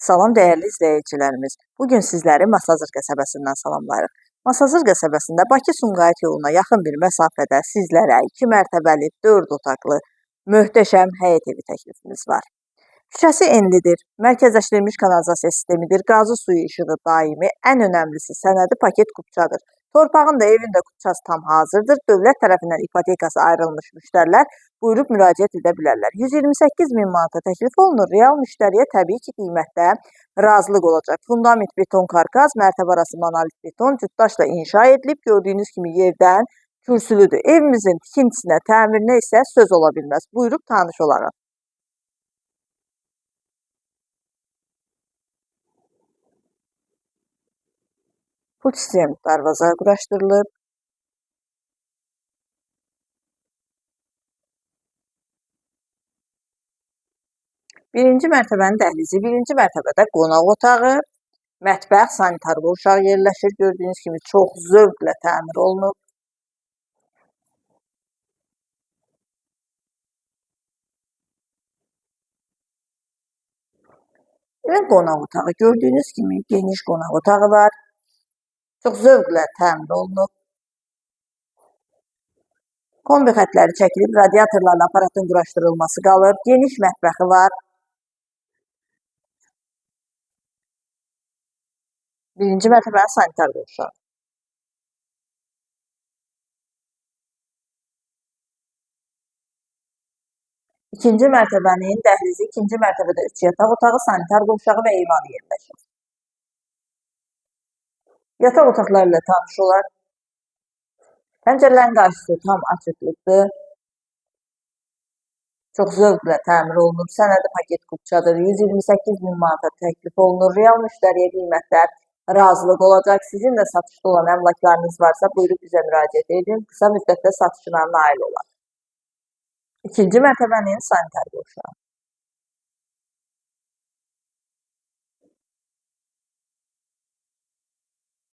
Salam dəyərli izləyicilərimiz. Bugün sizləri Masazır qəsəbəsindən salamlayırıq. Masazır qəsəbəsində Bakı-Sumqayıt yoluna yaxın bir məsafədə sizlərə 2 mərtəbəli, 4 otaqlı, möhtəşəm həyət evi təklifimiz var. Küçəsi enlidir, mərkəzləşdirilmiş kanalizasiya sistemidir, qazı suyu işığı daimi, ən önəmlisi sənədi paket kupçadır. Torpağın da evin də kupçası tam hazırdır. Dövlət tərəfindən ipotekası ayrılmış müştərilər buyurub müraciət edə bilərlər. 128 min manata təklif olunur. Real müştəriyə təbii ki, qiymətdə razılıq olacaq. Fundament beton karkaz, mərtəbə arası monolit beton cütdaşla inşa edilib. Gördüyünüz kimi yerdən kürsülüdür. Evimizin tikintisinə, təmirinə isə söz ola bilməz. Buyurub tanış olaraq. Pul sistemi darvaza quraşdırılıb. Birinci mərtəbənin dəhlizi, birinci mərtəbədə qonaq otağı, mətbəx, sanitar qovşağı yerləşir. Gördüyünüz kimi çox zövqlə təmir olunub. Evin qonaq otağı, gördüyünüz kimi geniş qonaq otağı var. Çox zövqlə təmir olunub. Kombi xətləri çəkilib, radiatorlarla aparatın quraşdırılması qalır. Geniş mətbəxi var. Birinci mərtəbənin sanitar qovşağı. İkinci mərtəbənin dəhlizi, ikinci mərtəbədə 3 yataq otağı, sanitar qovşağı və eyvanı yerləşir. Yataq otaqları ilə tanış olar. Pəncərələrin qarşısı tam açıqlıqdır. Çox zövqlə təmir olunub. Sənədi paket kupçadır. 128 min manata təklif olunur. Real müştəriyə qiymətlər razılıq olacaq. Sizin də satışda olan əmlaklarınız varsa, buyurub bizə müraciət edin. Qısa müddətdə satışına nail olar. İkinci mərtəbənin sanitar qovşağı.